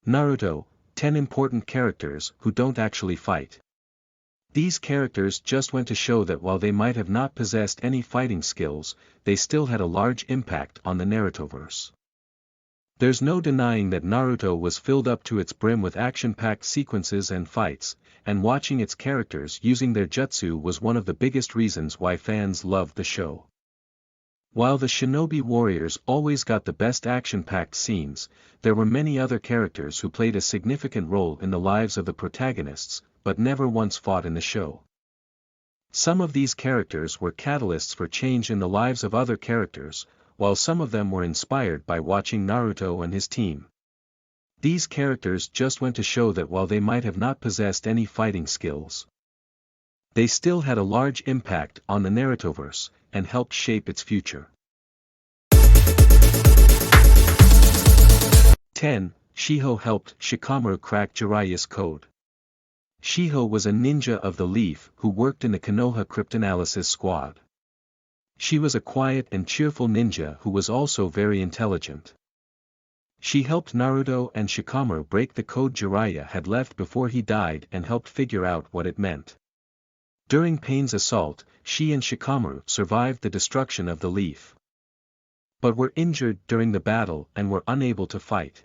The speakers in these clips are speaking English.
Naruto, 10 important characters who don't actually fight. These characters just went to show that while they might have not possessed any fighting skills, they still had a large impact on the Narutoverse. There's no denying that Naruto was filled up to its brim with action-packed sequences and fights, and watching its characters using their jutsu was one of the biggest reasons why fans loved the show. While the shinobi warriors always got the best action-packed scenes, there were many other characters who played a significant role in the lives of the protagonists, but never once fought in the show. Some of these characters were catalysts for change in the lives of other characters, while some of them were inspired by watching Naruto and his team. These characters just went to show that while they might have not possessed any fighting skills, they still had a large impact on the Narutoverse, and helped shape its future. 10. Shiho helped Shikamaru crack Jiraiya's code. Shiho was a ninja of the Leaf who worked in the Konoha cryptanalysis squad. She was a quiet and cheerful ninja who was also very intelligent. She helped Naruto and Shikamaru break the code Jiraiya had left before he died and helped figure out what it meant. During Pain's assault, she and Shikamaru survived the destruction of the Leaf, but were injured during the battle and were unable to fight.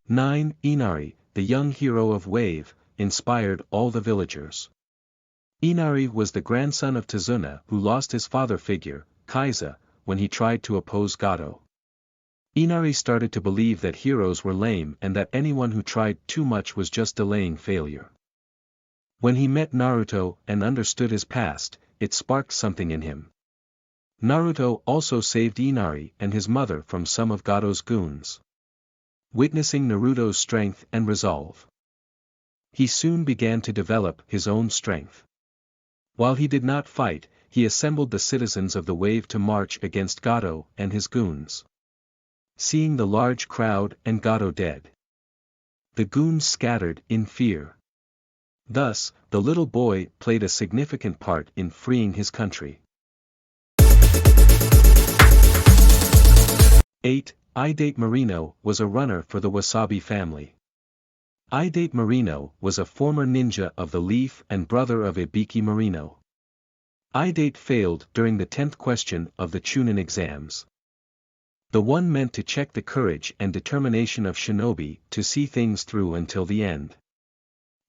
9. Inari, the young hero of Wave, inspired all the villagers. Inari was the grandson of Tazuna who lost his father figure, Kaiza, when he tried to oppose Gato. Inari started to believe that heroes were lame and that anyone who tried too much was just delaying failure. When he met Naruto and understood his past, it sparked something in him. Naruto also saved Inari and his mother from some of Gato's goons. Witnessing Naruto's strength and resolve, he soon began to develop his own strength. While he did not fight, he assembled the citizens of the Wave to march against Gato and his goons. Seeing the large crowd and Gato dead, the goons scattered in fear. Thus, the little boy played a significant part in freeing his country. 8. Idate Marino was a runner for the Wasabi family. Idate Marino was a former ninja of the Leaf and brother of Ibiki Marino. Idate failed during the 10th question of the Chunin exams, the one meant to check the courage and determination of shinobi to see things through until the end.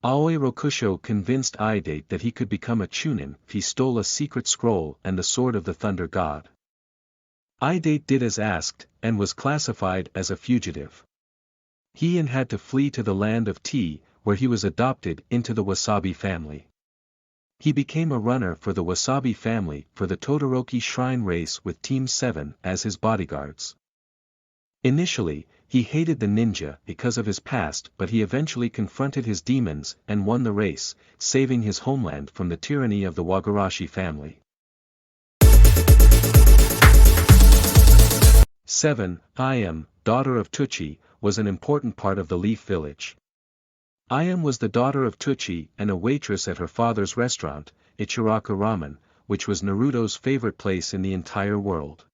Aoi Rokusho convinced Idate that he could become a Chunin if he stole a secret scroll and the sword of the Thunder God. Idate did as asked, and was classified as a fugitive. He had to flee to the land of Tea, where he was adopted into the Wasabi family. He became a runner for the Wasabi family for the Todoroki Shrine race with Team 7 as his bodyguards. Initially, he hated the ninja because of his past, but he eventually confronted his demons and won the race, saving his homeland from the tyranny of the Wagarashi family. 7. Ayam, daughter of Tuchi, was an important part of the Leaf Village. Ayam was the daughter of Tuchi and a waitress at her father's restaurant, Ichiraku Ramen, which was Naruto's favorite place in the entire world.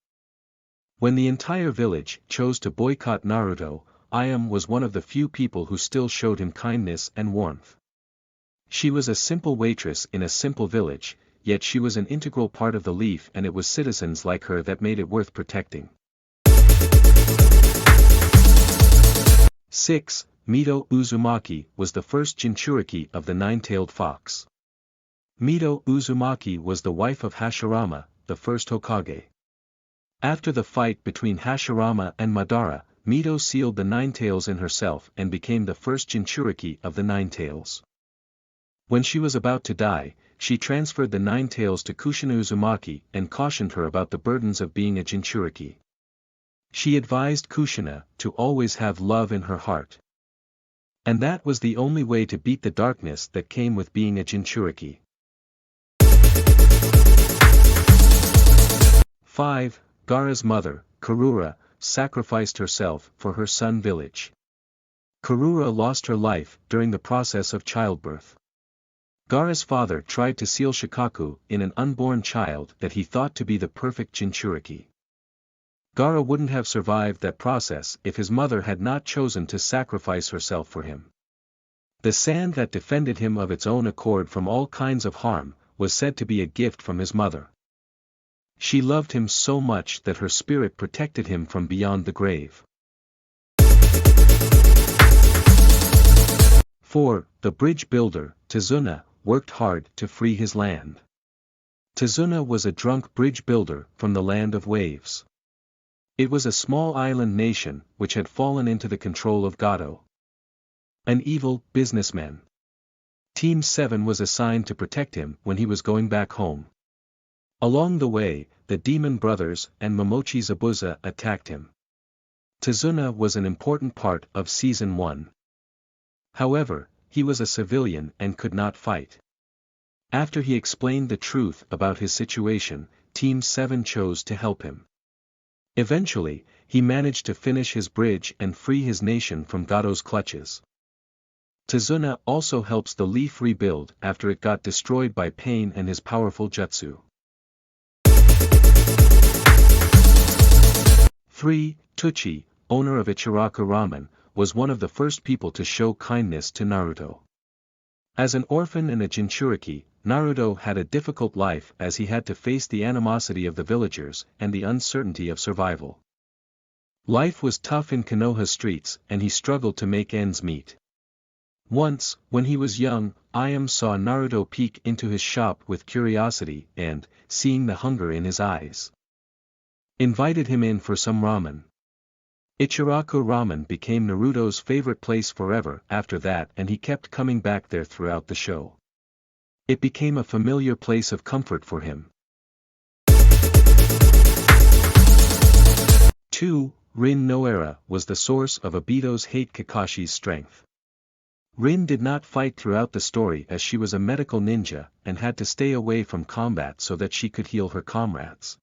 When the entire village chose to boycott Naruto, Ayam was one of the few people who still showed him kindness and warmth. She was a simple waitress in a simple village, yet she was an integral part of the Leaf, and it was citizens like her that made it worth protecting. 6. Mito Uzumaki was the first Jinchuriki of the Nine-Tailed Fox. Mito Uzumaki was the wife of Hashirama, the first Hokage. After the fight between Hashirama and Madara, Mito sealed the Nine-Tails in herself and became the first Jinchuriki of the Nine-Tails. When she was about to die, she transferred the Nine-Tails to Kushina Uzumaki and cautioned her about the burdens of being a Jinchuriki. She advised Kushina to always have love in her heart. And that was the only way to beat the darkness that came with being a Jinchuriki. 5. Gaara's mother, Karura, sacrificed herself for her son village. Karura lost her life during the process of childbirth. Gaara's father tried to seal Shikaku in an unborn child that he thought to be the perfect Jinchuriki. Gaara wouldn't have survived that process if his mother had not chosen to sacrifice herself for him. The sand that defended him of its own accord from all kinds of harm, was said to be a gift from his mother. She loved him so much that her spirit protected him from beyond the grave. 4. The bridge builder, Tizuna, worked hard to free his land. Tizuna was a drunk bridge builder from the land of waves. It was a small island nation which had fallen into the control of Gato, an evil businessman. Team 7 was assigned to protect him when he was going back home. Along the way, the Demon Brothers and Momochi Zabuza attacked him. Tizuna was an important part of Season 1. However, he was a civilian and could not fight. After he explained the truth about his situation, Team 7 chose to help him. Eventually, he managed to finish his bridge and free his nation from Gato's clutches. Tizuna also helps the Leaf rebuild after it got destroyed by Pain and his powerful jutsu. 3. Tuchi, owner of Ichiraku Ramen, was one of the first people to show kindness to Naruto. As an orphan and a Jinchuriki, Naruto had a difficult life as he had to face the animosity of the villagers and the uncertainty of survival. Life was tough in Konoha streets and he struggled to make ends meet. Once, when he was young, Ayame saw Naruto peek into his shop with curiosity and, seeing the hunger in his eyes, invited him in for some ramen. Ichiraku Ramen became Naruto's favorite place forever after that, and he kept coming back there throughout the show. It became a familiar place of comfort for him. 2. Rin Noara was the source of Obito's hate Kakashi's strength. Rin did not fight throughout the story as she was a medical ninja and had to stay away from combat so that she could heal her comrades.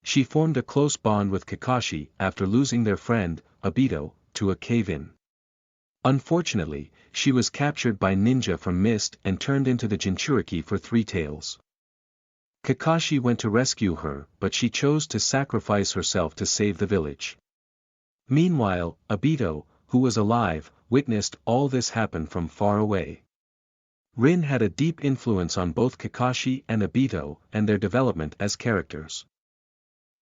She formed a close bond with Kakashi after losing their friend, Obito, to a cave-in. Unfortunately, she was captured by ninja from Mist and turned into the Jinchuriki for Three Tails. Kakashi went to rescue her, but she chose to sacrifice herself to save the village. Meanwhile, Obito, who was alive, witnessed all this happen from far away. Rin had a deep influence on both Kakashi and Obito and their development as characters.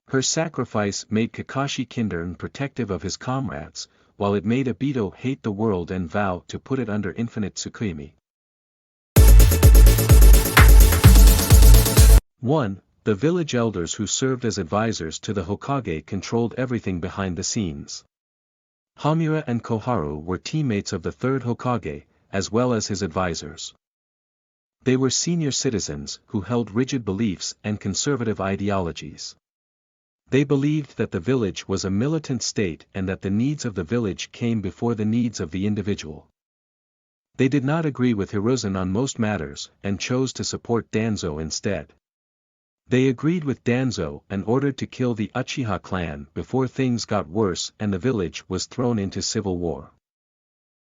Her sacrifice made Kakashi kinder and protective of his comrades, while it made Obito hate the world and vow to put it under infinite Tsukuyomi. 1. The village elders who served as advisors to the Hokage controlled everything behind the scenes. Hamura and Koharu were teammates of the third Hokage, as well as his advisors. They were senior citizens who held rigid beliefs and conservative ideologies. They believed that the village was a militant state and that the needs of the village came before the needs of the individual. They did not agree with Hiruzen on most matters and chose to support Danzo instead. They agreed with Danzo and ordered to kill the Uchiha clan before things got worse and the village was thrown into civil war.